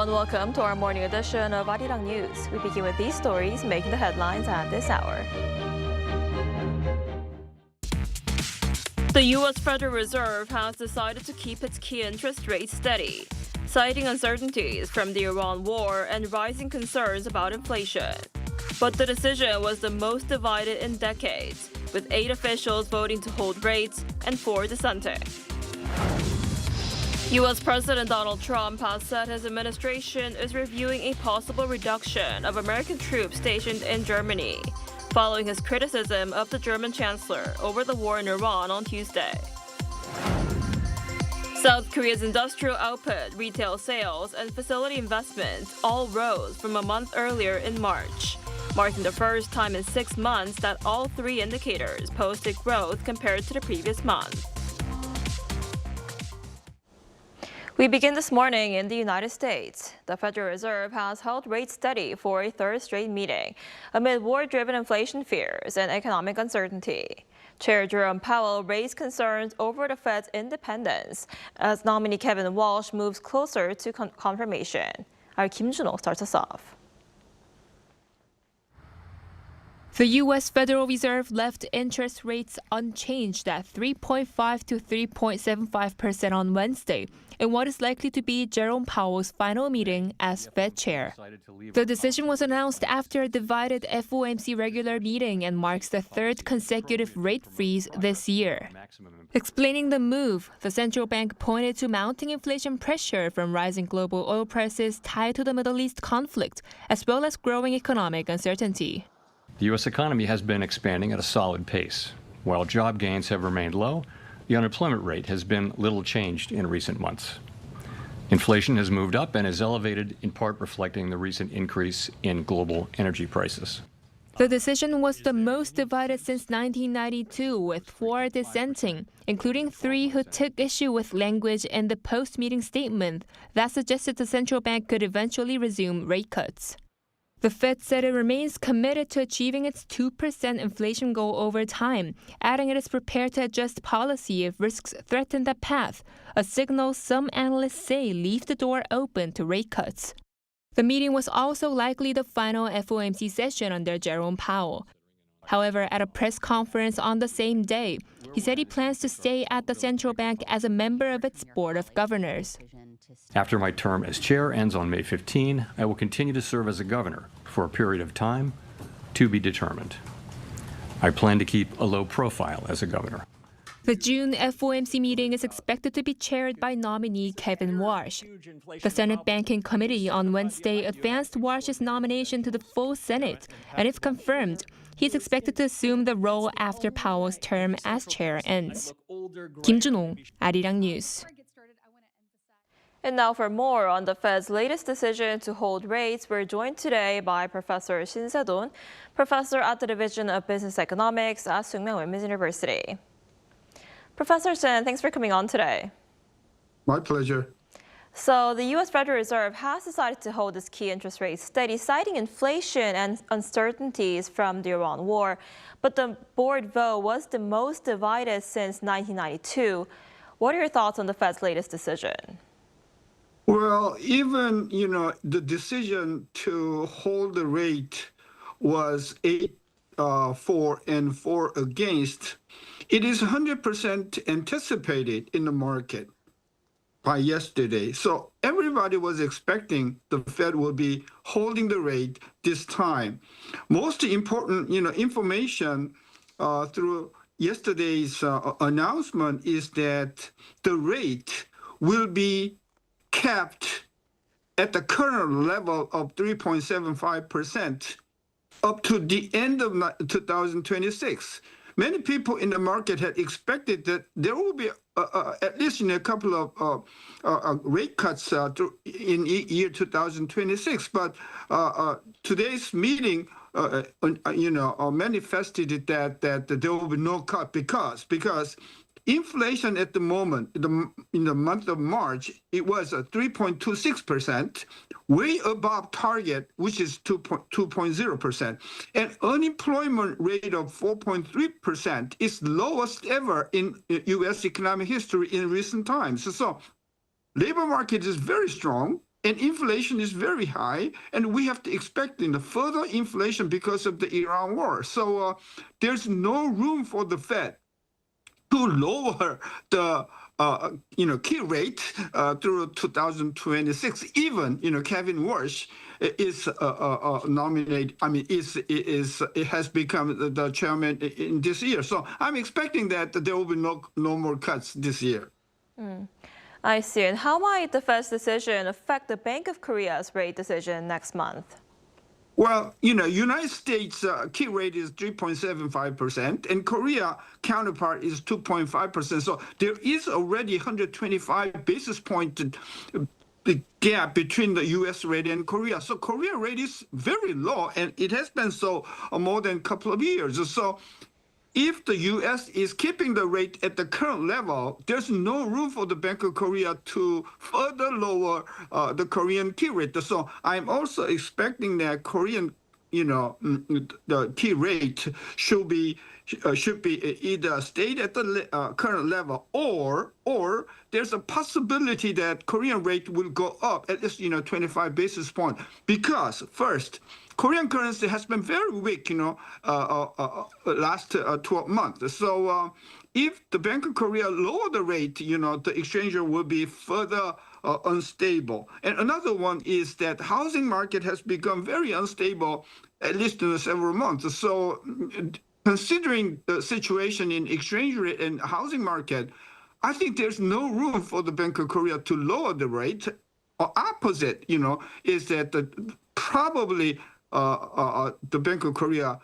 everyone, welcome to our morning edition of Arirang News. We begin with these stories making the headlines at this hour. The U.S. Federal Reserve has decided to keep its key interest rate steady, citing uncertainties from the Iran war and rising concerns about inflation. But the decision was the most divided in decades, with 8 officials voting to hold rates and 4 dissenting. U.S. President Donald Trump has said his administration is reviewing a possible reduction of American troops stationed in Germany, following his criticism of the German chancellor over the war in Iran on Tuesday. South Korea's industrial output, retail sales, and facility investment all rose from a month earlier in March, marking the first time in 6 months that all 3 indicators posted growth compared to the previous month. We begin this morning in the United States. The Federal Reserve has held rates steady for a third straight meeting amid war-driven inflation fears and economic uncertainty. Chair Jerome Powell raised concerns over the Fed's independence as nominee Kevin Walsh moves closer to confirmation. Our Kim Junho starts us off. The U.S. Federal Reserve left interest rates unchanged at 3.5 to 3.75% on Wednesday, in what is likely to be Jerome Powell's final meeting as Fed chair. The decision was announced after a divided FOMC regular meeting and marks the 3rd consecutive rate freeze this year. Explaining the move, the central bank pointed to mounting inflation pressure from rising global oil prices tied to the Middle East conflict, as well as growing economic uncertainty. The U.S. economy has been expanding at a solid pace. While job gains have remained low, the unemployment rate has been little changed in recent months. Inflation has moved up and is elevated, in part reflecting the recent increase in global energy prices. The decision was the most divided since 1992, with 4 dissenting, including 3 who took issue with language in the post-meeting statement that suggested the central bank could eventually resume rate cuts. The Fed said it remains committed to achieving its 2% inflation goal over time, adding it is prepared to adjust policy if risks threaten that path, a signal some analysts say leave the door open to rate cuts. The meeting was also likely the final FOMC session under Jerome Powell. However, at a press conference on the same day, he said he plans to stay at the central bank as a member of its board of governors. After my term as chair ends on May 15, I will continue to serve as a governor for a period of time to be determined. I plan to keep a low profile as a governor. The June FOMC meeting is expected to be chaired by nominee Kevin Walsh. The Senate Banking Committee on Wednesday advanced Walsh's nomination to the full Senate, and if confirmed, he is expected to assume the role after Powell's term as chair ends. Kim Junho, Arirang News. And now for more on the Fed's latest decision to hold rates, we're joined today by Professor Shin Se-don, professor at the Division of Business Economics at Sookmyung Women's University. Professor Shin, thanks for coming on today. My pleasure. So the U.S. Federal Reserve has decided to hold its key interest rate steady, citing inflation and uncertainties from the Iran war. But the board vote was the most divided since 1992. What are your thoughts on the Fed's latest decision? Well, even, the decision to hold the rate was 8 for and 4 against. It is 100% anticipated in the market by yesterday. So everybody was expecting the Fed will be holding the rate this time. Most important, information through yesterday's announcement is that the rate will be kept at the current level of 3.75% up to the end of 2026. Many people in the market had expected that there will be at least a couple of rate cuts in year 2026. But today's meeting, manifested that there will be no cut because inflation at the moment, in the month of March, it was 3.26%, way above target, which is 2.0%. And unemployment rate of 4.3% is lowest ever in U.S. economic history in recent times. So labor market is very strong, and inflation is very high, and we have to expect further inflation because of the Iran war. So there's no room for the Fed to lower the key rate through 2026. Even Kevin Walsh is nominated. I mean, it has become the chairman in this year. So I'm expecting that there will be no more cuts this year. I see. And how might the Fed's decision affect the Bank of Korea's rate decision next month? Well, United States key rate is 3.75%, and Korea counterpart is 2.5%. So there is already 125 basis point the gap between the U.S. rate and Korea. So Korea rate is very low, and it has been so more than a couple of years. So if the U.S. is keeping the rate at the current level, there's no room for the Bank of Korea to further lower the Korean key rate. So I'm also expecting that Korean, the key rate should be either stayed at the current level, or there's a possibility that Korean rate will go up at least 25 basis point, because first, Korean currency has been very weak, last 12 months. So if the Bank of Korea lower the rate, the exchange rate will be further unstable. And another one is that housing market has become very unstable, at least in several months. So considering the situation in exchange rate and housing market, I think there's no room for the Bank of Korea to lower the rate. Or opposite, is that probably the Bank of Korea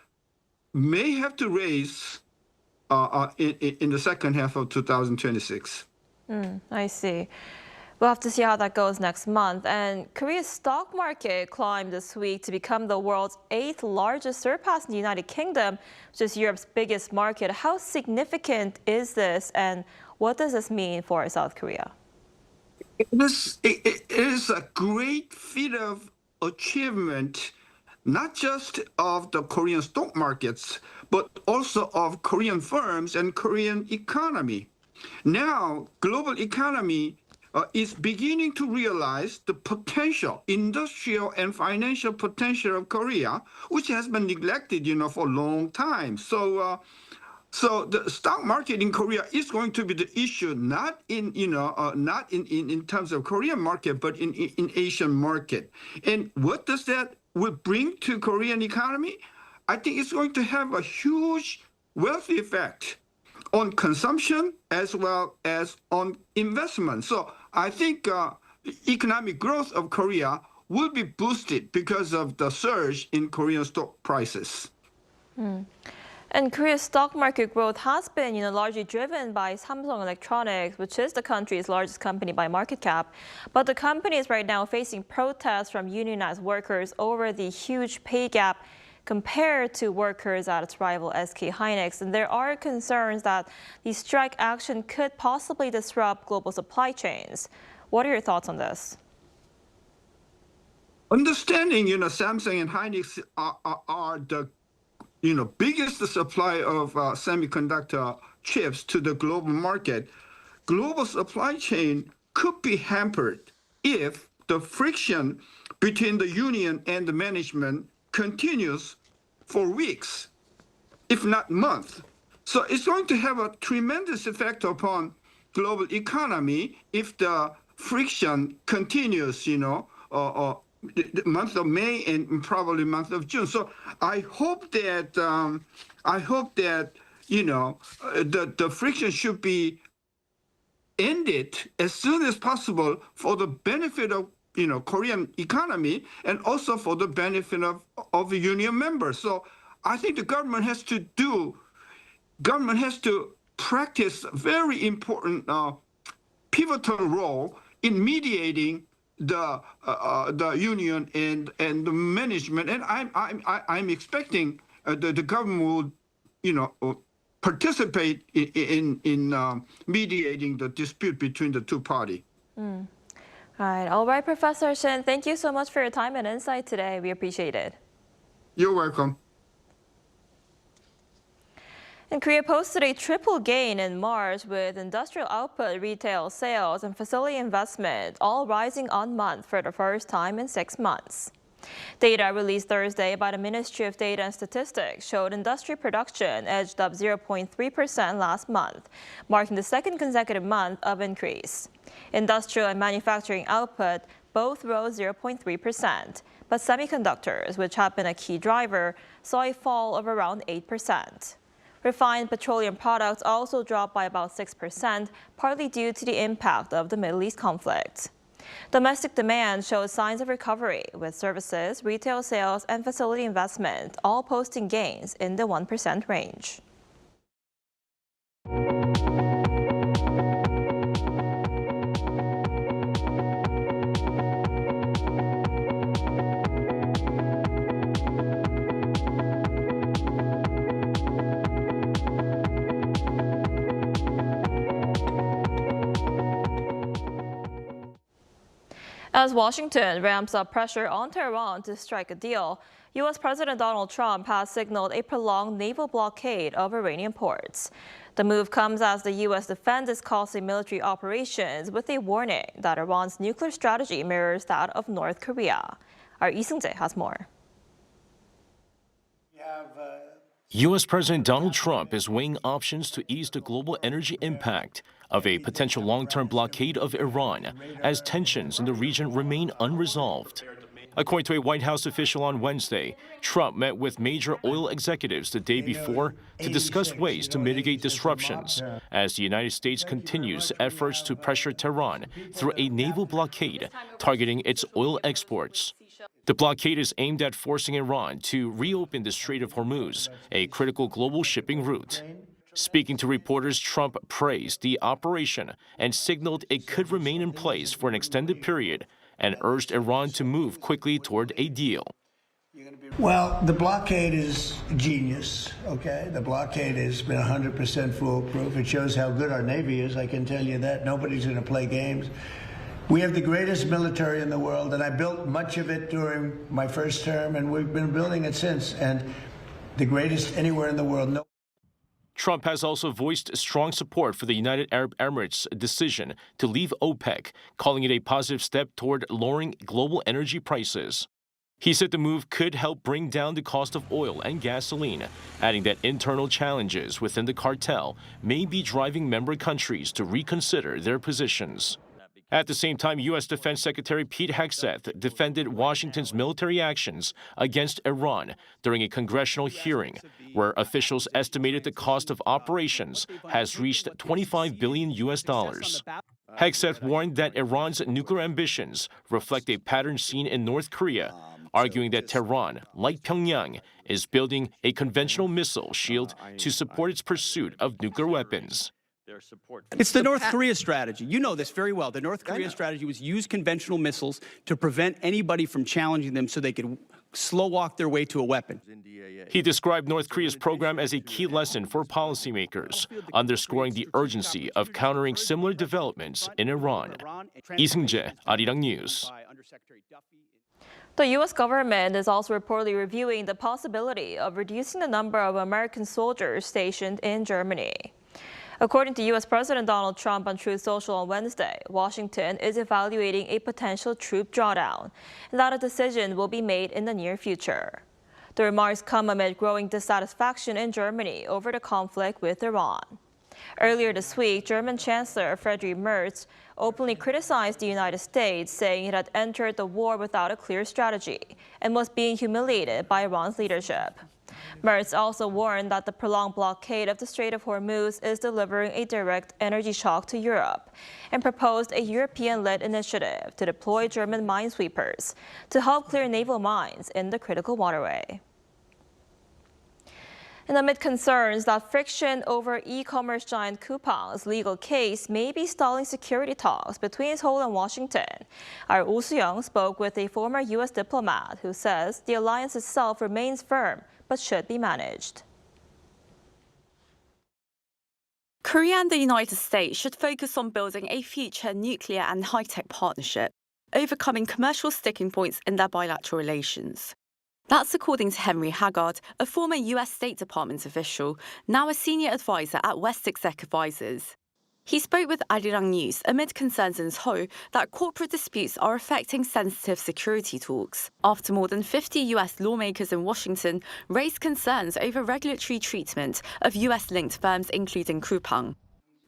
may have to raise in the second half of 2026. I see. We'll have to see how that goes next month. And Korea's stock market climbed this week to become the world's 8th largest, surpassing the United Kingdom, which is Europe's biggest market. How significant is this, and what does this mean for South Korea? It is a great feat of achievement, not just of the Korean stock markets, but also of Korean firms and Korean economy. Now, global economy is beginning to realize the potential, industrial and financial potential of Korea, which has been neglected, for a long time. So the stock market in Korea is going to be the issue, not in terms of Korean market, but in Asian market. And what does that will bring to Korean economy? I think it's going to have a huge wealth effect on consumption as well as on investment. So I think economic growth of Korea will be boosted because of the surge in Korean stock prices. And Korea's stock market growth has been, largely driven by Samsung Electronics, which is the country's largest company by market cap. But the company is right now facing protests from unionized workers over the huge pay gap compared to workers at its rival SK Hynix. And there are concerns that the strike action could possibly disrupt global supply chains. What are your thoughts on this? Understanding, Samsung and Hynix are the biggest supplier of semiconductor chips to the global market. Global supply chain could be hampered if the friction between the union and the management continues for weeks, if not months. So it's going to have a tremendous effect upon global economy if the friction continues, the month of May and probably month of June. So I hope that the friction should be ended as soon as possible for the benefit of Korean economy and also for the benefit of the union members. So I think the government has to practice very important pivotal role in mediating the union and the management, and I'm expecting the government will participate in mediating the dispute between the two parties. All right, Professor Shin, thank you so much for your time and insight today. We appreciate it. You're welcome. And Korea posted a triple gain in March with industrial output, retail sales, and facility investment all rising on month for the first time in 6 months. Data released Thursday by the Ministry of Data and Statistics showed industry production edged up 0.3% last month, marking the second consecutive month of increase. Industrial and manufacturing output both rose 0.3%, but semiconductors, which have been a key driver, saw a fall of around 8%. Refined petroleum products also dropped by about 6%, partly due to the impact of the Middle East conflict. Domestic demand showed signs of recovery, with services, retail sales, and facility investment all posting gains in the 1% range. As Washington ramps up pressure on Tehran to strike a deal, U.S. President Donald Trump has signaled a prolonged naval blockade of Iranian ports. The move comes as the U.S. defends its costly military operations with a warning that Iran's nuclear strategy mirrors that of North Korea. Our Lee Seung-jae has more. U.S. President Donald Trump is weighing options to ease the global energy impact of a potential long-term blockade of Iran as tensions in the region remain unresolved. According to a White House official on Wednesday, Trump met with major oil executives the day before to discuss ways to mitigate disruptions as the United States continues efforts to pressure Tehran through a naval blockade targeting its oil exports. The blockade is aimed at forcing Iran to reopen the Strait of Hormuz, a critical global shipping route. Speaking to reporters, Trump praised the operation and signaled it could remain in place for an extended period and urged Iran to move quickly toward a deal. Well, the blockade is genius, okay? The blockade has been 100% foolproof. It shows how good our Navy is, I can tell you that. Nobody's going to play games. We have the greatest military in the world, and I built much of it during my first term, and we've been building it since, and the greatest anywhere in the world. Trump has also voiced strong support for the United Arab Emirates' decision to leave OPEC, calling it a positive step toward lowering global energy prices. He said the move could help bring down the cost of oil and gasoline, adding that internal challenges within the cartel may be driving member countries to reconsider their positions. At the same time, U.S. Defense Secretary Pete Hegseth defended Washington's military actions against Iran during a congressional hearing, where officials estimated the cost of operations has reached $25 billion. Hegseth warned that Iran's nuclear ambitions reflect a pattern seen in North Korea, arguing that Tehran, like Pyongyang, is building a conventional missile shield to support its pursuit of nuclear weapons. It's the North Korea strategy. You know this very well. The North Korea strategy was use conventional missiles to prevent anybody from challenging them so they could slow walk their way to a weapon. He described North Korea's program as a key lesson for policymakers, underscoring the urgency of countering similar developments in Iran. Lee Seung-jae, Arirang News. The U.S. government is also reportedly reviewing the possibility of reducing the number of American soldiers stationed in Germany. According to U.S. President Donald Trump on Truth Social on Wednesday, Washington is evaluating a potential troop drawdown, and that a decision will be made in the near future. The remarks come amid growing dissatisfaction in Germany over the conflict with Iran. Earlier this week, German Chancellor Friedrich Merz openly criticized the United States, saying it had entered the war without a clear strategy and was being humiliated by Iran's leadership. Merz also warned that the prolonged blockade of the Strait of Hormuz is delivering a direct energy shock to Europe and proposed a European-led initiative to deploy German minesweepers to help clear naval mines in the critical waterway. And amid concerns that friction over e-commerce giant Coupang's legal case may be stalling security talks between Seoul and Washington, our Oh Soo-young spoke with a former U.S. diplomat who says the alliance itself remains firm but should be managed. Korea and the United States should focus on building a future nuclear and high-tech partnership, overcoming commercial sticking points in their bilateral relations. That's according to Henry Haggard, a former US State Department official, now a senior advisor at West Exec Advisors. He spoke with Arirang News amid concerns in Seoul that corporate disputes are affecting sensitive security talks, after more than 50 US lawmakers in Washington raised concerns over regulatory treatment of US-linked firms including Coupang.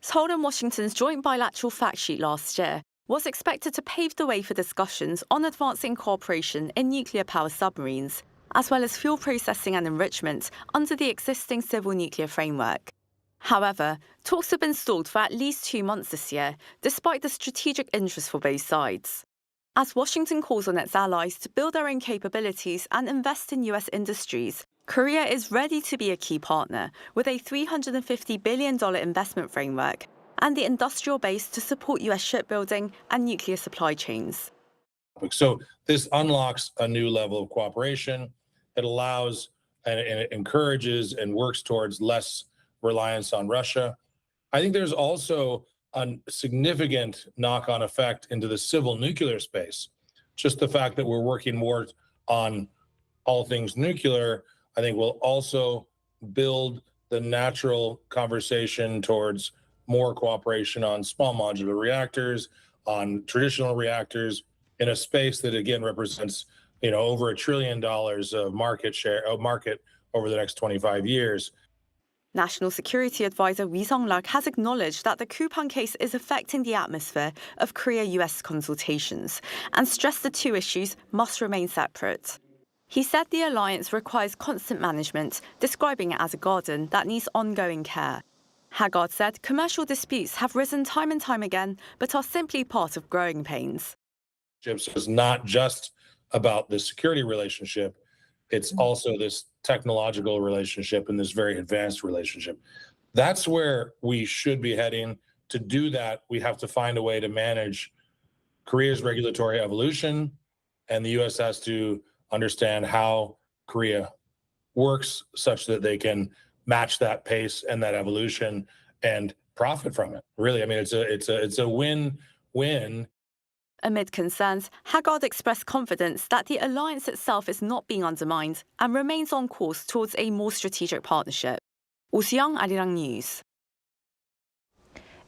Seoul and Washington's joint bilateral fact sheet last year was expected to pave the way for discussions on advancing cooperation in nuclear power submarines, as well as fuel processing and enrichment under the existing civil nuclear framework. However, talks have been stalled for at least 2 months this year, despite the strategic interest for both sides. As Washington calls on its allies to build their own capabilities and invest in US industries, Korea is ready to be a key partner with a $350 billion investment framework and the industrial base to support US shipbuilding and nuclear supply chains. So this unlocks a new level of cooperation. It allows and it encourages and works towards less reliance on Russia. I think there's also a significant knock-on effect into the civil nuclear space. Just the fact that we're working more on all things nuclear, I think will also build the natural conversation towards more cooperation on small modular reactors, on traditional reactors, in a space that again represents, over $1 trillion of market over the next 25 years. National Security Advisor Wi Sung-lak has acknowledged that the Coupang case is affecting the atmosphere of Korea-U.S. consultations and stressed the two issues must remain separate. He said the alliance requires constant management, describing it as a garden that needs ongoing care. Haggard said commercial disputes have risen time and time again, but are simply part of growing pains. It's not just about the security relationship, it's also this technological relationship and this very advanced relationship. That's where we should be heading. To do that, we have to find a way to manage Korea's regulatory evolution, and the U.S. has to understand how Korea works such that they can match that pace and that evolution and profit from it. Really, I mean, it's a win-win. Amid concerns, Haggard expressed confidence that the alliance itself is not being undermined and remains on course towards a more strategic partnership. Oh Soo-young, Arirang News.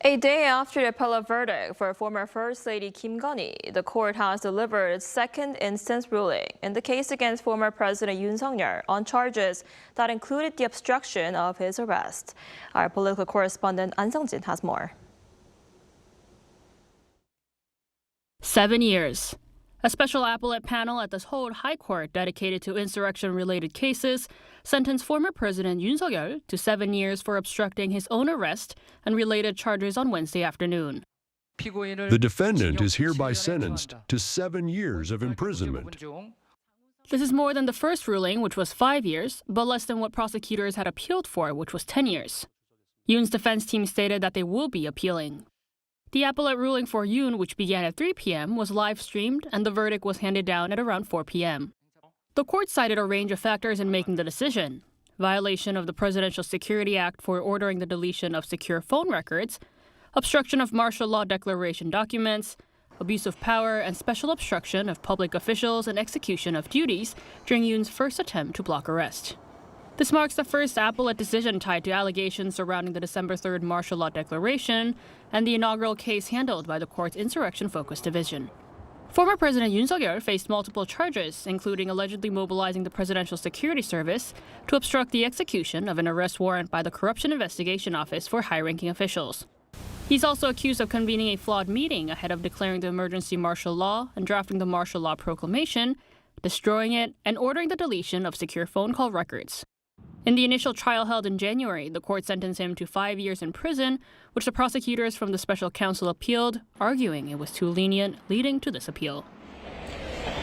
A day after the appellate verdict for former First Lady Kim Gun-hee, the court has delivered its second instance ruling in the case against former President Yoon Suk-yeol on charges that included the obstruction of his arrest. Our political correspondent An Sung-jin has more. 7 years. A special appellate panel at the Seoul High Court dedicated to insurrection-related cases sentenced former President Yoon Suk-yeol to 7 years for obstructing his own arrest and related charges on Wednesday afternoon. The defendant is hereby sentenced to 7 years of imprisonment. This is more than the first ruling, which was 5 years, but less than what prosecutors had appealed for, which was 10 years. Yoon's defense team stated that they will be appealing. The appellate ruling for Yoon, which began at 3 p.m., was live-streamed, and the verdict was handed down at around 4 p.m. The court cited a range of factors in making the decision: violation of the Presidential Security Act for ordering the deletion of secure phone records, obstruction of martial law declaration documents, abuse of power, and special obstruction of public officials and execution of duties during Yoon's first attempt to block arrest. This marks the first appellate decision tied to allegations surrounding the December 3rd martial law declaration and the inaugural case handled by the court's insurrection-focused division. Former President Yoon Suk-yeol faced multiple charges, including allegedly mobilizing the Presidential Security Service to obstruct the execution of an arrest warrant by the Corruption Investigation Office for high-ranking officials. He's also accused of convening a flawed meeting ahead of declaring the emergency martial law and drafting the martial law proclamation, destroying it, and ordering the deletion of secure phone call records. In the initial trial held in January, the court sentenced him to 5 years in prison, which the prosecutors from the special counsel appealed, arguing it was too lenient, leading to this appeal.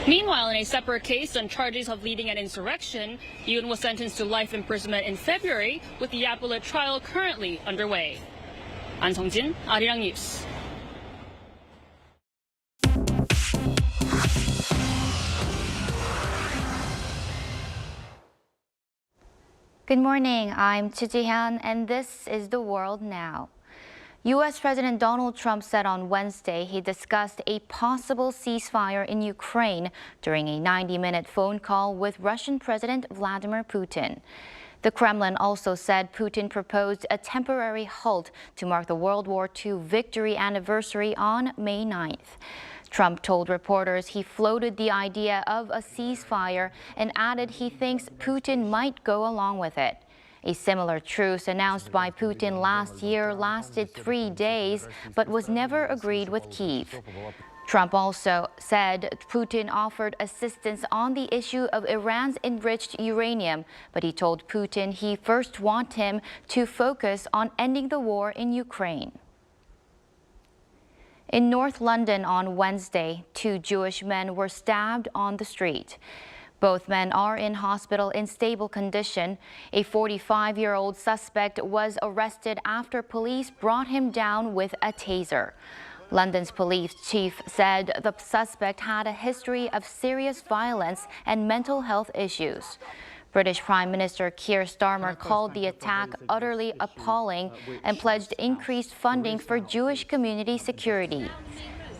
Meanwhile, in a separate case on charges of leading an insurrection, Yoon was sentenced to life imprisonment in February, with the appellate trial currently underway. An Sung-jin, Arirang News. Good morning, I'm Chi Ji-hyun, and this is The World Now. U.S. President Donald Trump said on Wednesday he discussed a possible ceasefire in Ukraine during a 90-minute phone call with Russian President Vladimir Putin. The Kremlin also said Putin proposed a temporary halt to mark the World War II victory anniversary on May 9th. Trump told reporters he floated the idea of a ceasefire and added he thinks Putin might go along with it. A similar truce announced by Putin last year lasted 3 days, but was never agreed with Kyiv. Trump also said Putin offered assistance on the issue of Iran's enriched uranium, but he told Putin he first wants him to focus on ending the war in Ukraine. In North London on Wednesday, 2 Jewish men were stabbed on the street. Both men are in hospital in stable condition. A 45-year-old suspect was arrested after police brought him down with a taser. London's police chief said the suspect had a history of serious violence and mental health issues. British Prime Minister Keir Starmer called the attack utterly appalling and pledged increased funding for Jewish community security.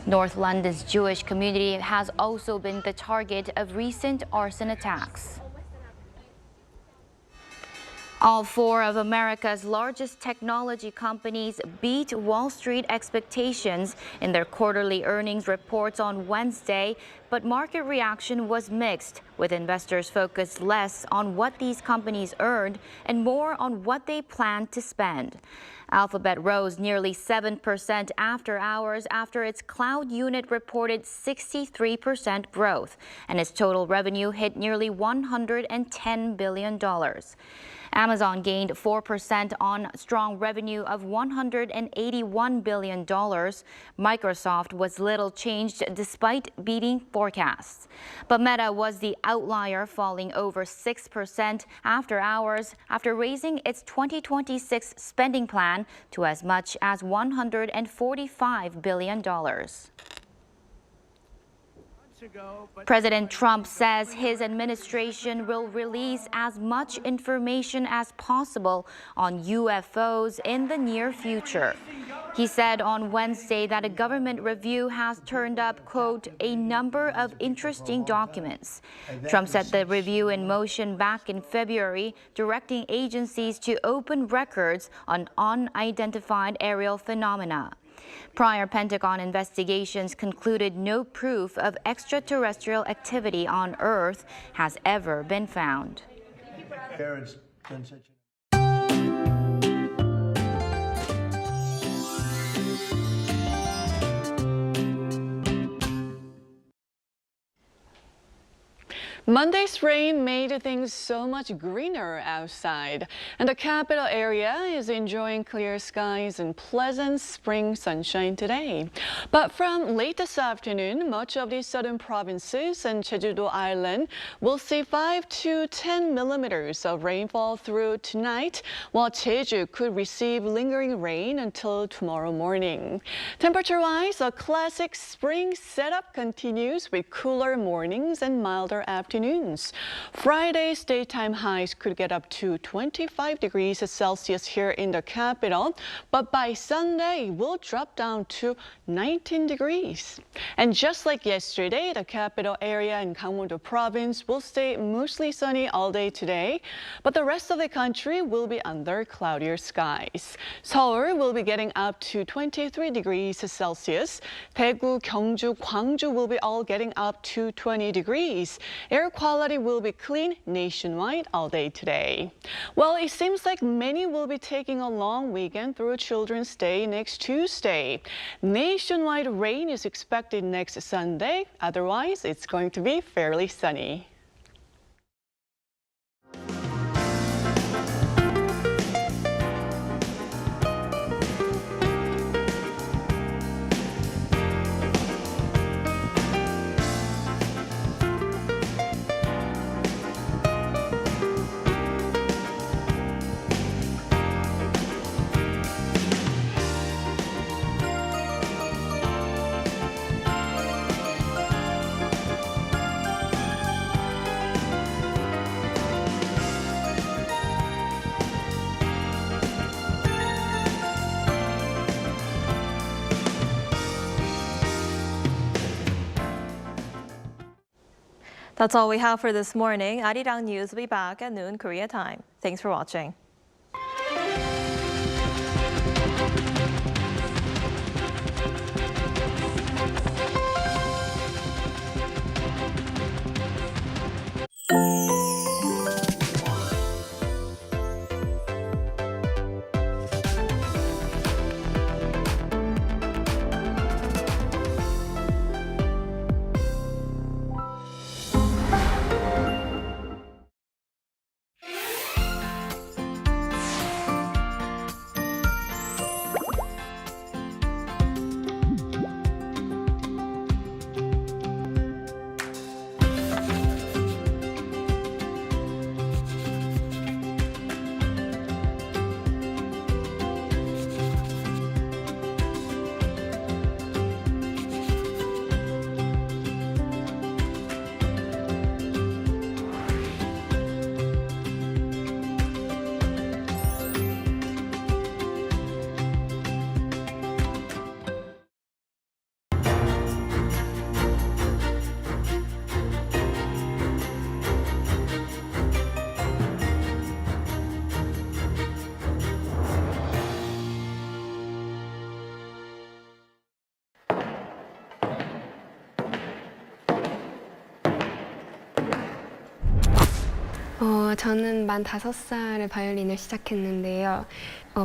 North London's Jewish community has also been the target of recent arson attacks. All 4 of America's largest technology companies beat Wall Street expectations in their quarterly earnings reports on Wednesday, but market reaction was mixed, with investors focused less on what these companies earned and more on what they plan to spend. Alphabet rose nearly 7% after hours after its cloud unit reported 63% growth, and its total revenue hit nearly $110 billion. Amazon gained 4% on strong revenue of $181 billion. Microsoft was little changed despite beating forecasts. But Meta was the outlier, falling over 6% after hours after raising its 2026 spending plan to as much as $145 billion. President Trump says his administration will release as much information as possible on UFOs in the near future. He said on Wednesday that a government review has turned up, quote, a number of interesting documents. Trump set the review in motion back in February, directing agencies to open records on unidentified aerial phenomena. Prior Pentagon investigations concluded no proof of extraterrestrial activity on Earth has ever been found. Monday's rain made things so much greener outside, and the capital area is enjoying clear skies and pleasant spring sunshine today. But from late this afternoon, much of the southern provinces and Jeju-do Island will see 5 to 10 millimeters of rainfall through tonight, while Jeju could receive lingering rain until tomorrow morning. Temperature-wise, a classic spring setup continues with cooler mornings and milder afternoons. Friday's daytime highs could get up to 25 degrees Celsius here in the capital, but by Sunday will drop down to 19 degrees. And just like yesterday, the capital area in Gangwon-do province will stay mostly sunny all day today, but the rest of the country will be under cloudier skies. Seoul will be getting up to 23 degrees Celsius. Daegu, Gyeongju, Gwangju will be all getting up to 20 degrees. Air quality will be clean nationwide all day today. Well, it seems like many will be taking a long weekend through Children's Day next Tuesday. Nationwide rain is expected next Sunday. Otherwise, it's going to be fairly sunny. That's all we have for this morning. Arirang News will be back at noon Korea time. Thanks for watching. 저는 만 5살에 바이올린을 시작했는데요.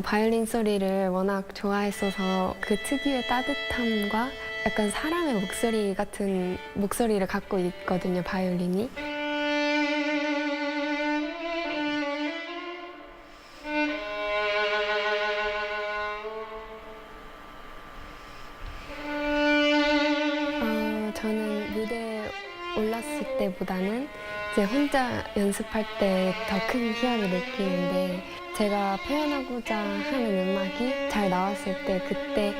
바이올린 소리를 워낙 좋아했어서 그 특유의 따뜻함과 약간 사람의 목소리 같은 목소리를 갖고 있거든요, 바이올린이. 저는 무대에 올랐을 때보다는 이제 혼자 연습할 때 더 큰 희열을 느끼는데 제가 표현하고자 하는 음악이 잘 나왔을 때 그때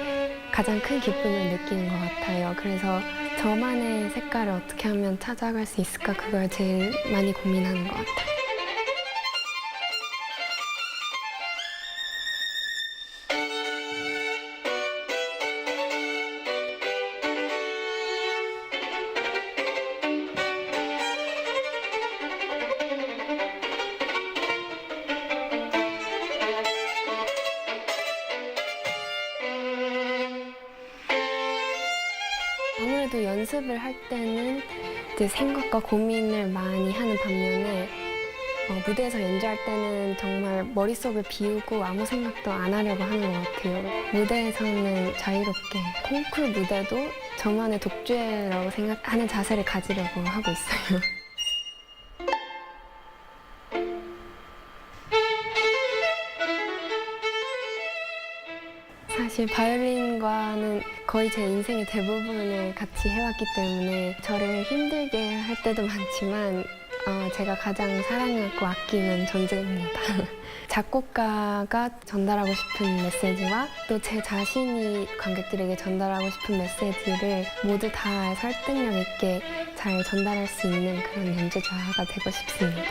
가장 큰 기쁨을 느끼는 것 같아요. 그래서 저만의 색깔을 어떻게 하면 찾아갈 수 있을까 그걸 제일 많이 고민하는 것 같아요. 아무래도 연습을 할 때는 이제 생각과 고민을 많이 하는 반면에 무대에서 연주할 때는 정말 머릿속을 비우고 아무 생각도 안 하려고 하는 것 같아요. 무대에서는 자유롭게 콩쿨 무대도 저만의 독주라고 생각하는 자세를 가지려고 하고 있어요. 사실 바이올린과는 거의 제 인생의 대부분을 같이 해왔기 때문에 저를 힘들게 할 때도 많지만 제가 가장 사랑하고 아끼는 존재입니다. 작곡가가 전달하고 싶은 메시지와 또 제 자신이 관객들에게 전달하고 싶은 메시지를 모두 다 설득력 있게 잘 전달할 수 있는 그런 연주자가 되고 싶습니다.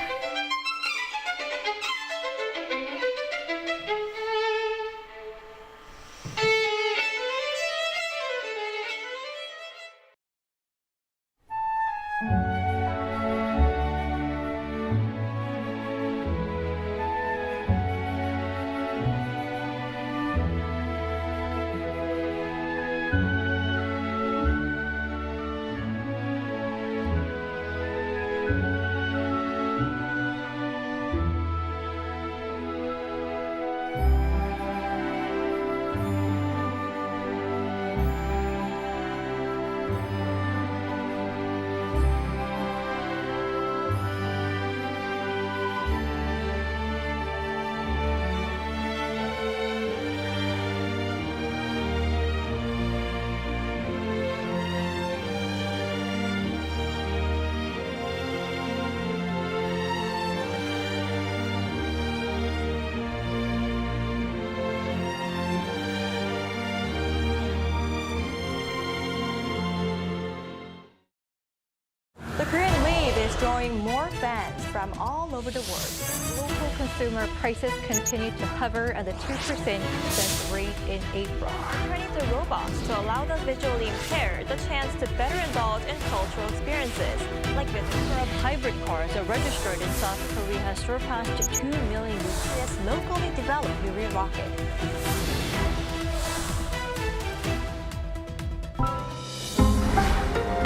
from all over the world. Local consumer prices continue to hover at the 2% rate in April. Turning to robots to allow the visually impaired the chance to better indulge in cultural experiences, like this number of hybrid cars are registered in South Korea has surpassed 2 million with this locally developed Yuri rocket.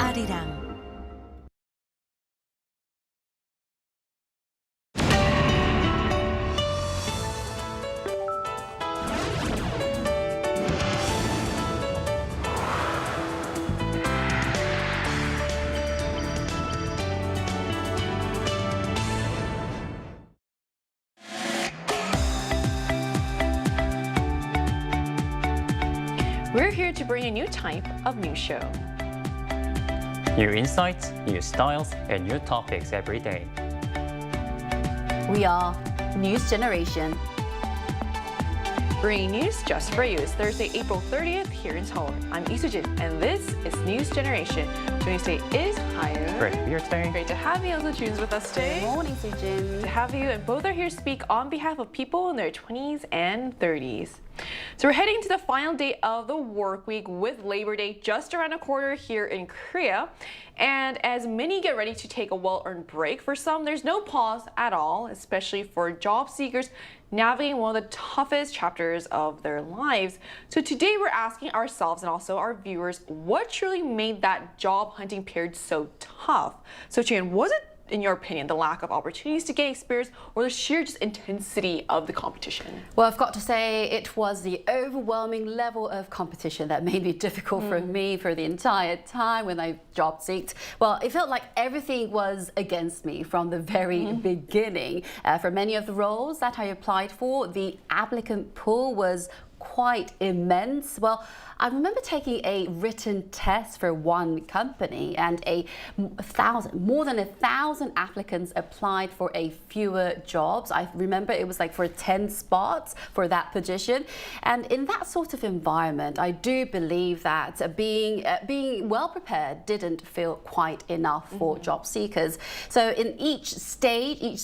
Arirang. We're here to bring a new type of news show. New insights, new styles, and new topics every day. We are News Generation. Bringing news just for you. It's Thursday, April 30th here in Seoul. I'm Isujin, and this is News Generation. Joining us today is Hyun. Great to be here today. Great to have you. Also, Jun's with us today. Good morning, Sujin. Good to have you, and both are here to speak on behalf of people in their 20s and 30s. So we're heading to the final day of the work week with Labor Day just around the corner here in Korea. And as many get ready to take a well-earned break, for some, there's no pause at all, especially for job seekers navigating one of the toughest chapters of their lives. So today we're asking ourselves and also our viewers, what truly made that job hunting period so tough? So Chan, was it, in your opinion, the lack of opportunities to gain experience or the sheer just intensity of the competition? Well, I've got to say it was the overwhelming level of competition that made it difficult for me for the entire time when I job seeked. Well, it felt like everything was against me from the very beginning. For many of the roles that I applied for, the applicant pool was quite immense. Well, I remember taking a written test for one company and more than 1,000 applicants applied for a fewer jobs. I remember it was like for 10 spots for that position. And in that sort of environment, I do believe that being well prepared didn't feel quite enough for job seekers. So in each stage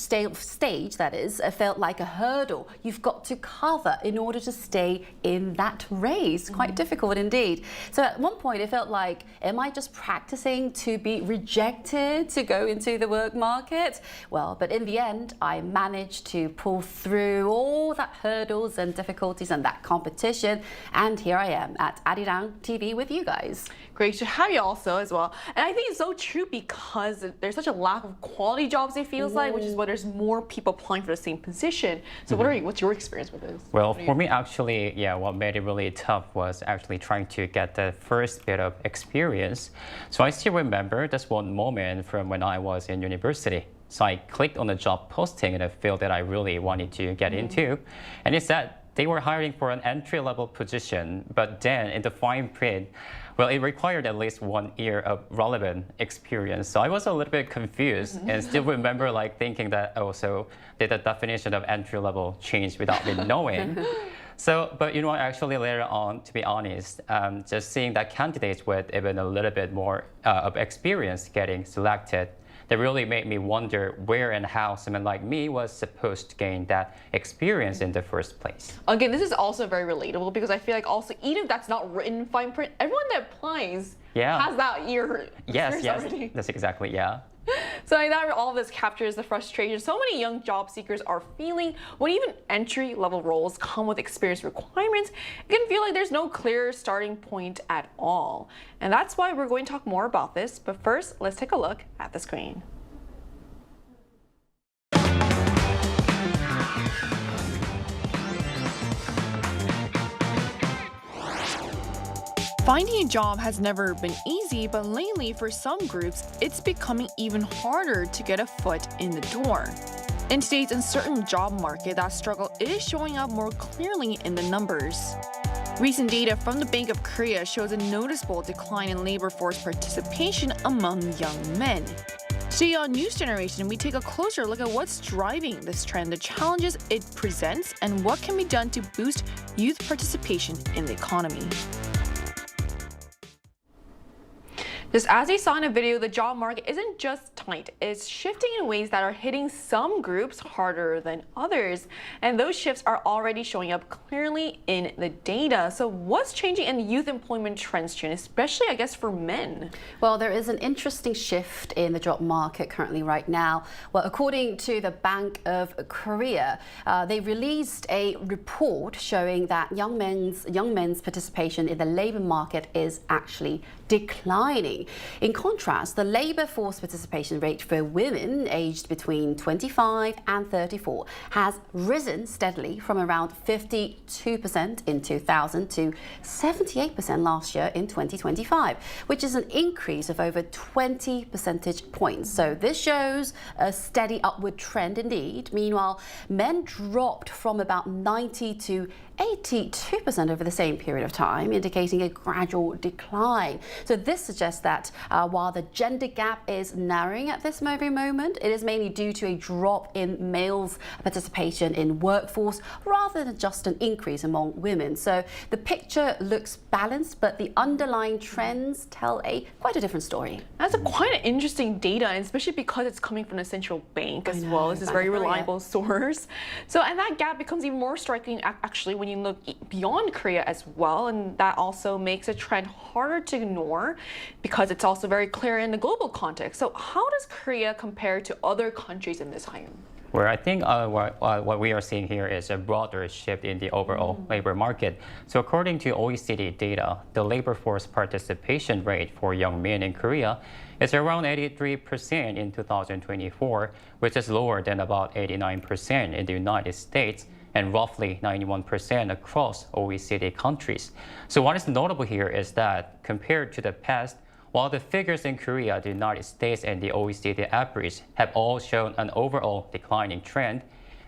that is, it felt like a hurdle you've got to cover in order to stay in that race. Quite difficult indeed. So at one point it felt like, am I just practicing to be rejected to go into the work market? Well, but in the end, I managed to pull through all that hurdles and difficulties and that competition. And here I am at Arirang TV with you guys. Great to have you also as well. And I think it's so true because there's such a lack of quality jobs, it feels like, which is why there's more people applying for the same position. So what's your experience with this? Well, for me, actually, what made it really tough was actually trying to get the first bit of experience. So I still remember this one moment from when I was in university. So I clicked on the job posting in a field that I really wanted to get into. And it said they were hiring for an entry-level position, but then in the fine print, well, it required at least 1 year of relevant experience. So I was a little bit confused and still remember thinking that, oh, so did the definition of entry-level change without me knowing? So, but actually later on, to be honest, just seeing that candidates with even a little bit more of experience getting selected, that really made me wonder where and how someone like me was supposed to gain that experience in the first place. Again, this is also very relatable because I feel like also, even if that's not written in fine print, everyone that applies has that year. Yes, already. That's exactly, So I thought all of this captures the frustration so many young job seekers are feeling when even entry-level roles come with experience requirements. It can feel like there's no clear starting point at all. And that's why we're going to talk more about this. But first, let's take a look at the screen. Finding a job has never been easy, but lately for some groups, it's becoming even harder to get a foot in the door. In today's uncertain job market, that struggle is showing up more clearly in the numbers. Recent data from the Bank of Korea shows a noticeable decline in labor force participation among young men. Today on News Generation, we take a closer look at what's driving this trend, the challenges it presents, and what can be done to boost youth participation in the economy. Just as you saw in a video, the job market isn't just tight, it's shifting in ways that are hitting some groups harder than others. And those shifts are already showing up clearly in the data. So what's changing in youth employment trends, June, especially, I guess, for men? Well, there is an interesting shift in the job market currently right now. Well, according to the Bank of Korea, they released a report showing that young men's participation in the labor market is actually declining. In contrast, the labor force participation rate for women aged between 25 and 34 has risen steadily from around 52% in 2000 to 78% last year in 2025, which is an increase of over 20 percentage points. So this shows a steady upward trend indeed. Meanwhile, men dropped from about 90 to 82% over the same period of time, indicating a gradual decline. So this suggests that while the gender gap is narrowing at this very moment, it is mainly due to a drop in males' participation in workforce rather than just an increase among women. So the picture looks balanced, but the underlying trends tell quite a different story. That's quite an interesting data, and especially because it's coming from the central bank as well. This is a very reliable source. So, and that gap becomes even more striking actually when you look beyond Korea as well, and that also makes a trend harder to ignore because it's also very clear in the global context. So how does Korea compare to other countries in this, Hyun? Well, I think what we are seeing here is a broader shift in the overall labor market. So according to OECD data, the labor force participation rate for young men in Korea is around 83% in 2024, which is lower than about 89% in the United States and roughly 91% across OECD countries. So what is notable here is that compared to the past, while the figures in Korea, the United States, and the OECD average have all shown an overall declining trend,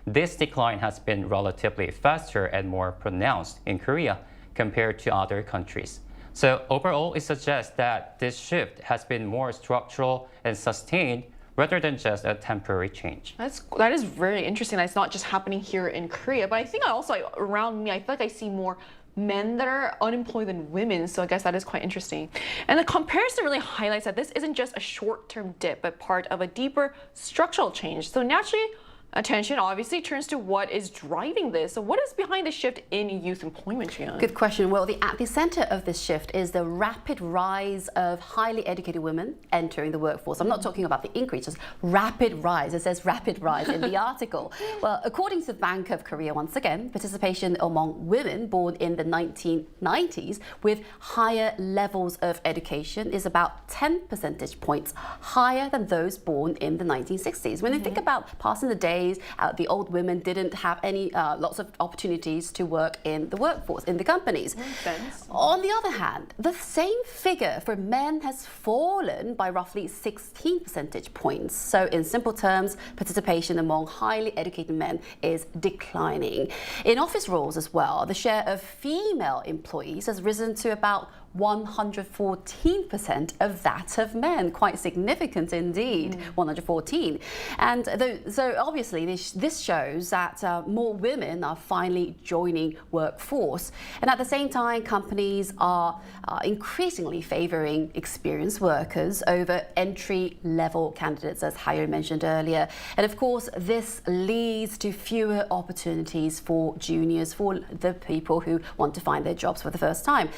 this decline has been relatively faster and more pronounced in Korea compared to other countries. So overall, it suggests that this shift has been more structural and sustained rather than just a temporary change. That is very interesting. That's not just happening here in Korea, but I think also around me, I feel like I see more men that are unemployed than women, so I guess that is quite interesting. And the comparison really highlights that this isn't just a short-term dip, but part of a deeper structural change. So naturally, attention obviously turns to what is driving this. So what is behind the shift in youth employment, Jian? Good question. Well, at the center of this shift is the rapid rise of highly educated women entering the workforce. I'm not talking about the increase, just rapid rise. It says rapid rise in the article. Well, according to the Bank of Korea, once again, participation among women born in the 1990s with higher levels of education is about 10 percentage points higher than those born in the 1960s. When you think about passing the day, the old women didn't have any lots of opportunities to work in the workforce, in the companies. On the other hand, the same figure for men has fallen by roughly 16 percentage points. So in simple terms, participation among highly educated men is declining. In office roles as well, the share of female employees has risen to about 114% of that of men. Quite significant indeed, 114. And so obviously this shows that more women are finally joining workforce. And at the same time, companies are increasingly favoring experienced workers over entry-level candidates, as Hyun mentioned earlier. And of course, this leads to fewer opportunities for juniors, for the people who want to find their jobs for the first time.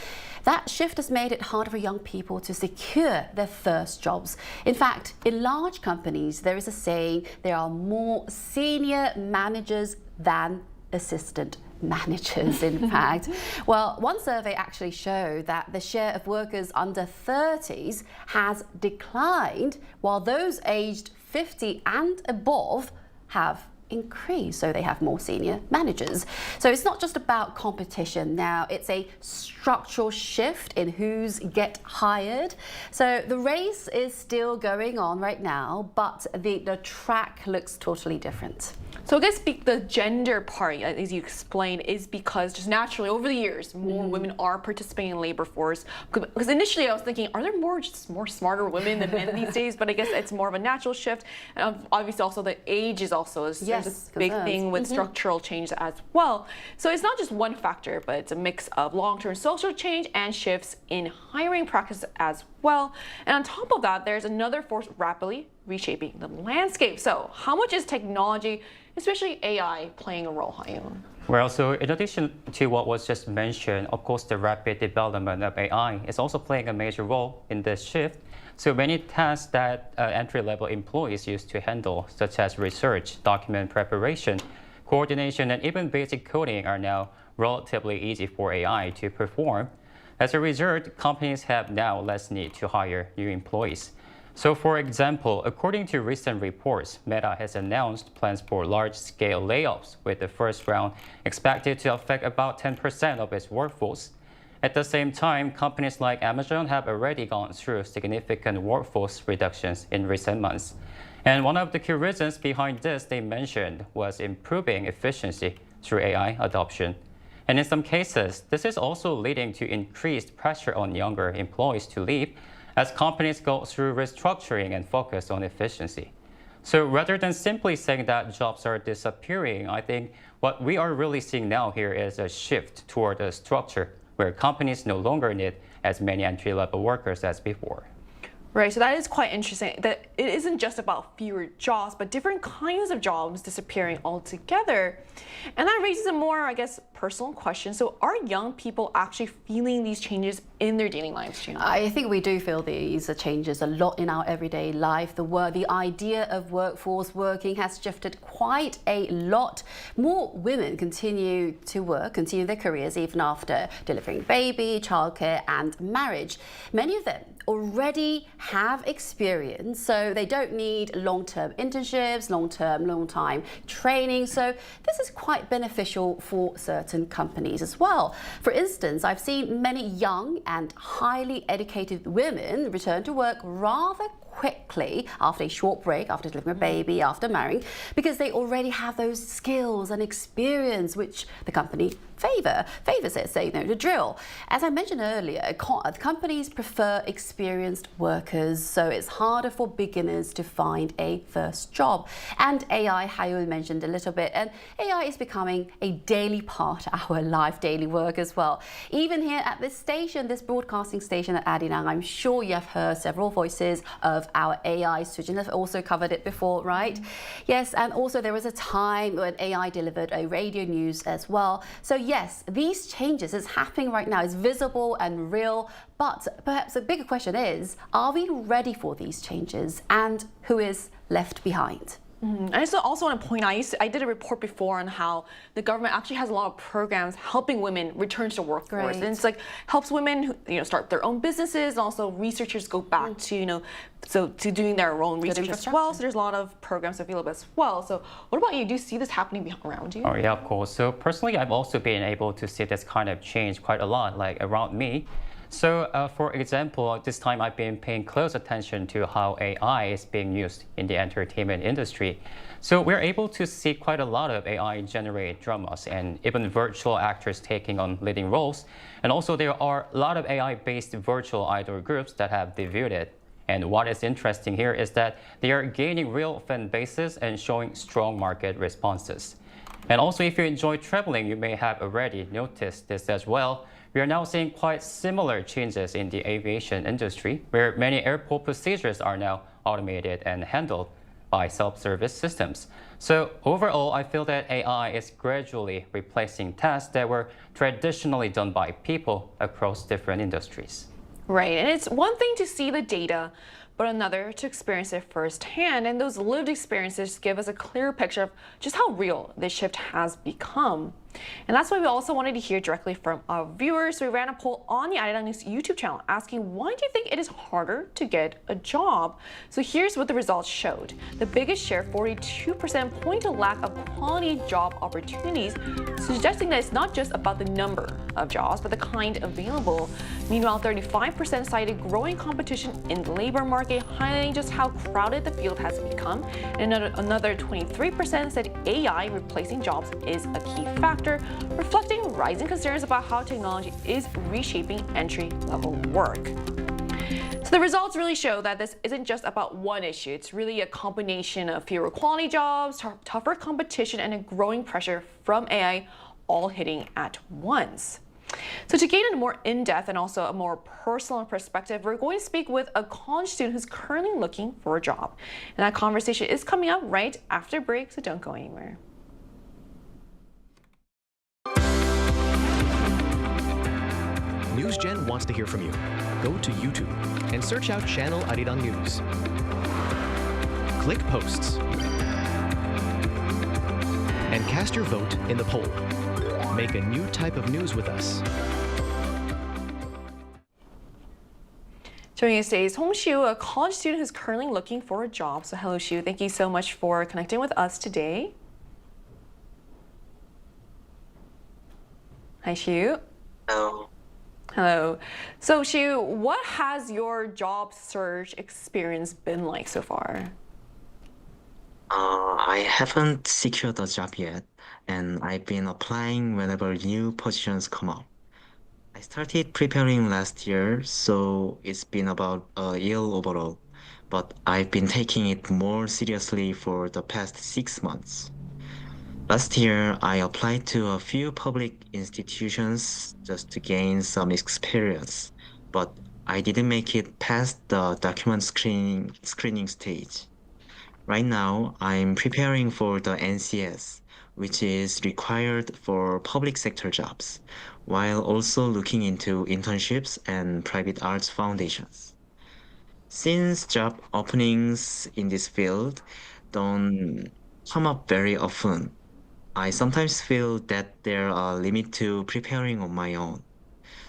That shift has made it harder for young people to secure their first jobs. In fact, in large companies, there is a saying, there are more senior managers than assistant managers, in fact. Well, one survey actually showed that the share of workers under 30s has declined, while those aged 50 and above have increase, so they have more senior managers. So it's not just about competition now, it's a structural shift in who's get hired. So the race is still going on right now, but the track looks totally different. So I guess the gender part, as you explained, is because just naturally over the years, more women are participating in labor force. Because initially I was thinking, are there more smarter women than men these days? But I guess it's more of a natural shift. And obviously also the age is also a there's a big thing with structural change as well. So it's not just one factor, but it's a mix of long-term social change and shifts in hiring practices as well. And on top of that, there's another force rapidly reshaping the landscape. So how much is technology, especially AI, playing a role, Hyun? Well, so in addition to what was just mentioned, of course, the rapid development of AI is also playing a major role in this shift. So many tasks that entry-level employees used to handle, such as research, document preparation, coordination, and even basic coding are now relatively easy for AI to perform. As a result, companies have now less need to hire new employees. So for example, according to recent reports, Meta has announced plans for large-scale layoffs, with the first round expected to affect about 10% of its workforce. At the same time, companies like Amazon have already gone through significant workforce reductions in recent months. And one of the key reasons behind this, they mentioned, was improving efficiency through AI adoption. And in some cases, this is also leading to increased pressure on younger employees to leave as companies go through restructuring and focus on efficiency. So rather than simply saying that jobs are disappearing, I think what we are really seeing now here is a shift toward a structure where companies no longer need as many entry-level workers as before. Right, so that is quite interesting, that it isn't just about fewer jobs, but different kinds of jobs disappearing altogether. And that raises a more, I guess, personal question. So are young people actually feeling these changes in their daily lives, June? I think we do feel these changes a lot in our everyday life. The idea of workforce working has shifted quite a lot. More women continue to work, continue their careers even after delivering baby, childcare and marriage. Many of them already have experience, so they don't need long-term internships, long-time training. So this is quite beneficial for certain companies as well. For instance, I've seen many young and highly educated women return to work rather quickly after a short break, after delivering a baby, after marrying, because they already have those skills and experience which the company favors it, so you know the drill. As I mentioned earlier, companies prefer experienced workers, so it's harder for beginners to find a first job. And AI, Hyun mentioned a little bit, and AI is becoming a daily part of our life, daily work as well. Even here at this station, this broadcasting station at Arirang, I'm sure you have heard several voices of our AI. Sujin have also covered it before, right? Yes, and also there was a time when AI delivered a radio news as well. So yes, these changes is happening right now. It's visible and real, but perhaps a bigger question is, are we ready for these changes and who is left behind? I also want to point out, I did a report before on how the government actually has a lot of programs helping women return to the workforce. And it's like helps women start their own businesses, and also researchers go back to to doing their own research as well. So there's a lot of programs available as well. So what about you? Do you see this happening around you? Oh yeah, of course. So personally, I've also been able to see this kind of change quite a lot, like around me. So for example, this time I've been paying close attention to how AI is being used in the entertainment industry. So we're able to see quite a lot of AI-generated dramas and even virtual actors taking on leading roles. And also there are a lot of AI-based virtual idol groups that have debuted. And what is interesting here is that they are gaining real fan bases and showing strong market responses. And also if you enjoy traveling, you may have already noticed this as well. We are now seeing quite similar changes in the aviation industry, where many airport procedures are now automated and handled by self-service systems. So overall, I feel that AI is gradually replacing tasks that were traditionally done by people across different industries. Right, and it's one thing to see the data, but another to experience it firsthand. And those lived experiences give us a clearer picture of just how real this shift has become. And that's why we also wanted to hear directly from our viewers. So we ran a poll on the Arirang News YouTube channel asking, why do you think it is harder to get a job? So here's what the results showed. The biggest share, 42%, point to lack of quality job opportunities, suggesting that it's not just about the number of jobs, but the kind available. Meanwhile, 35% cited growing competition in the labor market, highlighting just how crowded the field has become. And another 23% said AI replacing jobs is a key factor, reflecting rising concerns about how technology is reshaping entry-level work. So So the results really show that this isn't just about one issue. It's really a combination of fewer quality jobs, tougher competition, and a growing pressure from AI all hitting at once. So to gain a more in-depth and also a more personal perspective, we're going to speak with a college student who's currently looking for a job. And that conversation is coming up right after break, so don't go anywhere. NewsGen wants to hear from you. Go to YouTube and search out channel Arirang News. Click Posts and cast your vote in the poll. Make a new type of news with us. Joining us today is Hong Xiu, a college student who's currently looking for a job. So hello, Xiu. Thank you so much for connecting with us today. Hi, Xiu. Hello. Hello. So, Xiu, what has your job search experience been like so far? I haven't secured a job yet, and I've been applying whenever new positions come up. I started preparing last year, so it's been about a year overall, but I've been taking it more seriously for the past 6 months. Last year, I applied to a few public institutions just to gain some experience, but I didn't make it past the document screening stage. Right now, I'm preparing for the NCS, which is required for public sector jobs, while also looking into internships and private arts foundations. Since job openings in this field don't come up very often, I sometimes feel that there are limits to preparing on my own.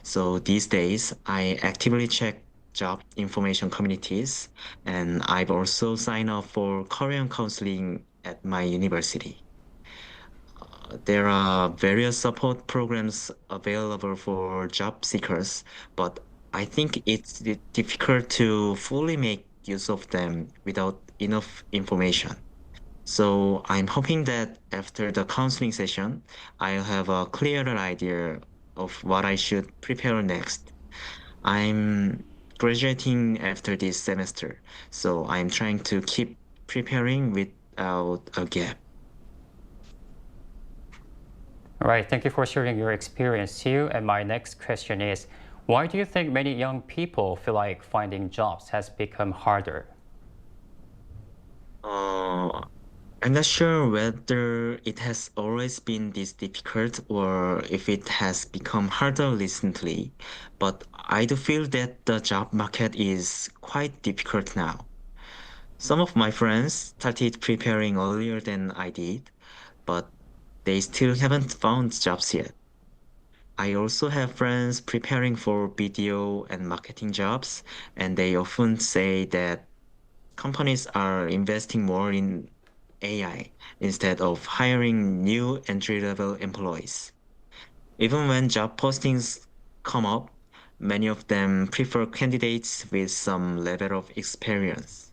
So these days, I actively check job information communities, and I've also signed up for Korean counseling at my university. There are various support programs available for job seekers, but I think it's difficult to fully make use of them without enough information. So I'm hoping that after the counseling session, I'll have a clearer idea of what I should prepare next. I'm graduating after this semester, so I'm trying to keep preparing without a gap. All right, thank you for sharing your experience, Hugh. And my next question is, why do you think many young people feel like finding jobs has become harder? I'm not sure whether it has always been this difficult or if it has become harder recently, but I do feel that the job market is quite difficult now. Some of my friends started preparing earlier than I did, but they still haven't found jobs yet. I also have friends preparing for video and marketing jobs, and they often say that companies are investing more in AI instead of hiring new entry-level employees. Even when job postings come up, many of them prefer candidates with some level of experience.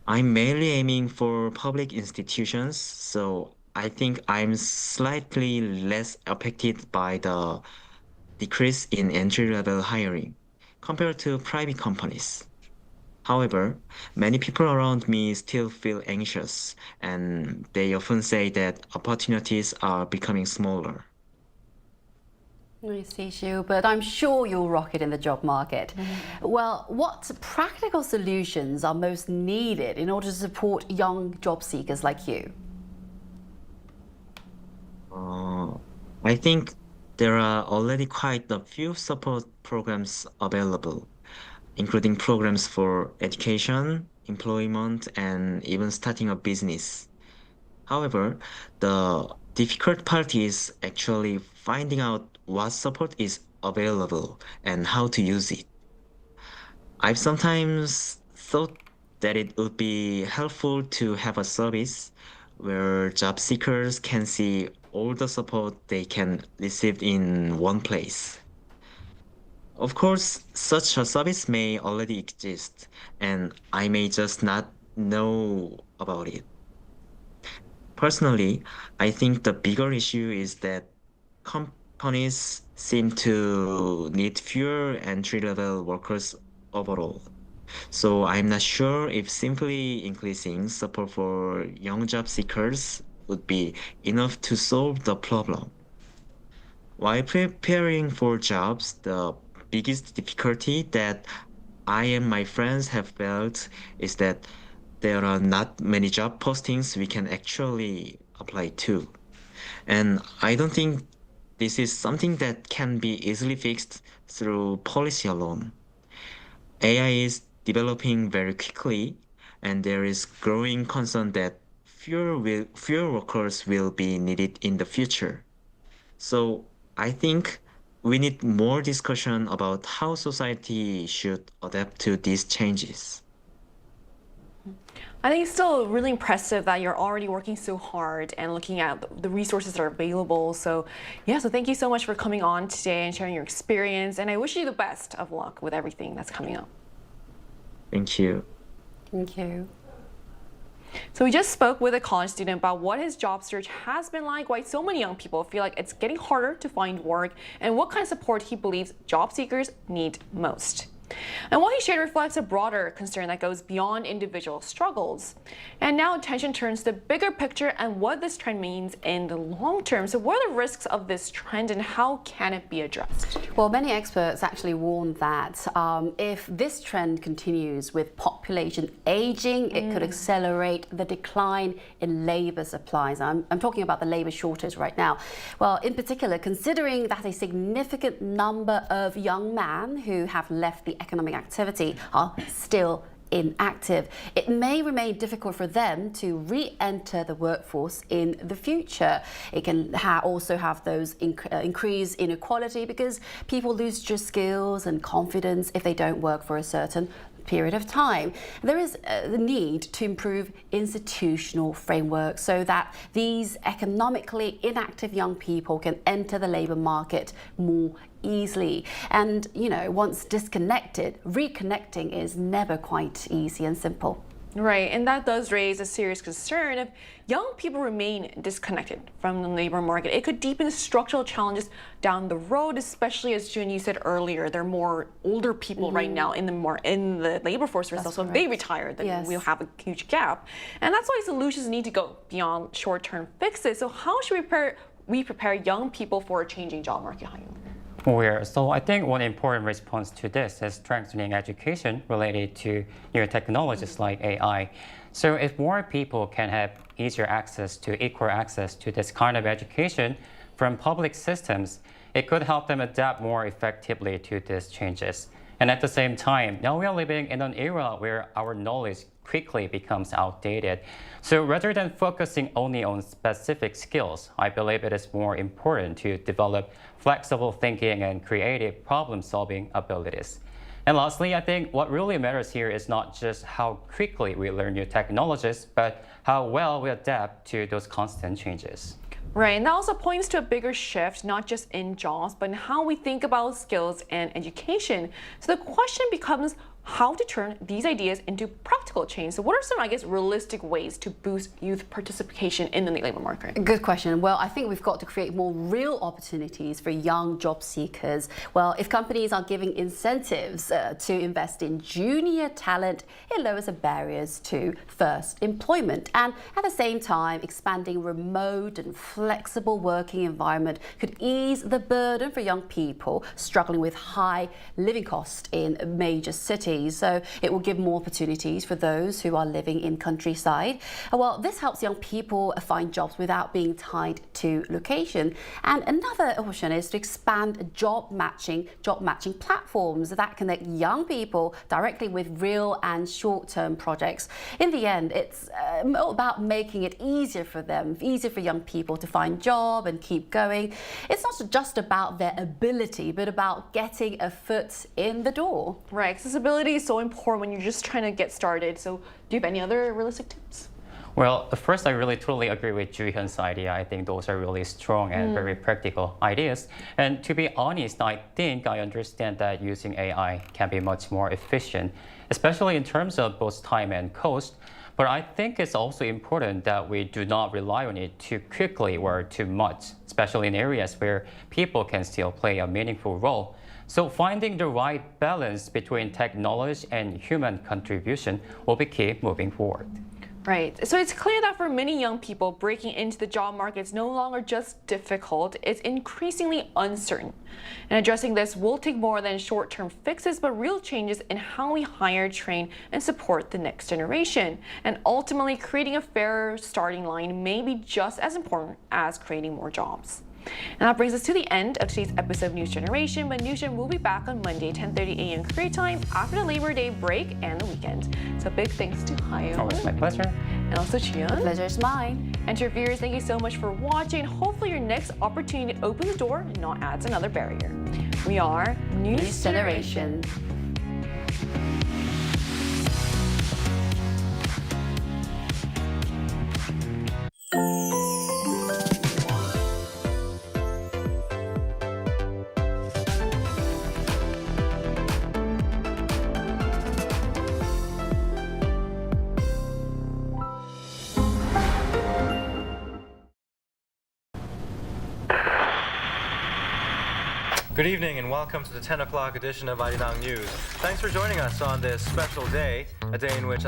I'm mainly aiming for public institutions, so I think I'm slightly less affected by the decrease in entry-level hiring compared to private companies. However, many people around me still feel anxious, and they often say that opportunities are becoming smaller. I see, Shu, but I'm sure you'll rock it in the job market. Well, what practical solutions are most needed in order to support young job seekers like you? I think there are already quite a few support programs available, including programs for education, employment, and even starting a business. However, the difficult part is actually finding out what support is available and how to use it. I've sometimes thought that it would be helpful to have a service where job seekers can see all the support they can receive in one place. Of course, such a service may already exist, and I may just not know about it. Personally, I think the bigger issue is that companies seem to need fewer entry-level workers overall. So I'm not sure if simply increasing support for young job seekers would be enough to solve the problem. While preparing for jobs, the biggest difficulty that I and my friends have felt is that there are not many job postings we can actually apply to. And I don't think this is something that can be easily fixed through policy alone. AI is developing very quickly, and there is growing concern that fewer workers will be needed in the future. So I think we need more discussion about how society should adapt to these changes. I think it's still really impressive that you're already working so hard and looking at the resources that are available. So yeah, so thank you so much for coming on today and sharing your experience. And I wish you the best of luck with everything that's coming up. Thank you. Thank you. So we just spoke with a college student about what his job search has been like, why so many young people feel like it's getting harder to find work, and what kind of support he believes job seekers need most. And what he shared reflects a broader concern that goes beyond individual struggles. And now attention turns to the bigger picture and what this trend means in the long term. So what are the risks of this trend and how can it be addressed? Well, many experts actually warn that if this trend continues with population aging, it could accelerate the decline in labour supplies. I'm talking about the labour shortage right now. Well, in particular, considering that a significant number of young men who have left the economic activity are still inactive, it may remain difficult for them to re-enter the workforce in the future. It can also have those increased inequality because people lose just skills and confidence if they don't work for a certain period of time. There is the need to improve institutional framework so that these economically inactive young people can enter the labour market more easily. And, you know, once disconnected, reconnecting is never quite easy and simple. Right, and that does raise a serious concern. If young people remain disconnected from the labor market, it could deepen structural challenges down the road, especially as Jun, you said earlier, there are more older people right now in the labor force so if they retire, then we'll have a huge gap. And that's why solutions need to go beyond short-term fixes. So how should we prepare young people for a changing job market? So I think one important response to this is strengthening education related to new technologies like AI. So if more people can have equal access to this kind of education from public systems, it could help them adapt more effectively to these changes. And at the same time, now we are living in an era where our knowledge quickly becomes outdated. So rather than focusing only on specific skills, I believe it is more important to develop flexible thinking and creative problem-solving abilities. And lastly, I think what really matters here is not just how quickly we learn new technologies, but how well we adapt to those constant changes. Right, and that also points to a bigger shift, not just in jobs, but in how we think about skills and education. So the question becomes how to turn these ideas into practical change. So what are some, realistic ways to boost youth participation in the labor market? Good question. Well, I think we've got to create more real opportunities for young job seekers. Well, if companies are giving incentives to invest in junior talent, it lowers the barriers to first employment. And at the same time, expanding remote and flexible working environment could ease the burden for young people struggling with high living costs in major cities. So it will give more opportunities for those who are living in countryside. Well, this helps young people find jobs without being tied to location. And another option is to expand job matching platforms that connect young people directly with real and short-term projects. In the end, it's about making it easier for young people to find job and keep going. It's not just about their ability, but about getting a foot in the door. Right, accessibility is so important when you're just trying to get started. So do you have any other realistic tips? Well, first, I really totally agree with Ju Hyun's idea. I think those are really strong and very practical ideas. And to be honest, I think I understand that using AI can be much more efficient, especially in terms of both time and cost. But I think it's also important that we do not rely on it too quickly or too much, especially in areas where people can still play a meaningful role. So finding the right balance between technology and human contribution will be key moving forward. Right. So it's clear that for many young people, breaking into the job market is no longer just difficult, it's increasingly uncertain. And addressing this will take more than short-term fixes, but real changes in how we hire, train, and support the next generation. And ultimately, creating a fairer starting line may be just as important as creating more jobs. And that brings us to the end of today's episode of News Generation, but News Gen will be back on Monday, 10:30 a.m. Korea time after the Labor Day break and the weekend. So big thanks to Hayo. Always my pleasure. And also Chion. The pleasure is mine. And to our viewers, thank you so much for watching. Hopefully your next opportunity to open the door and not adds another barrier. We are News Generation. Good evening and welcome to the 10 o'clock edition of Arirang News. Thanks for joining us on this special day, a day in which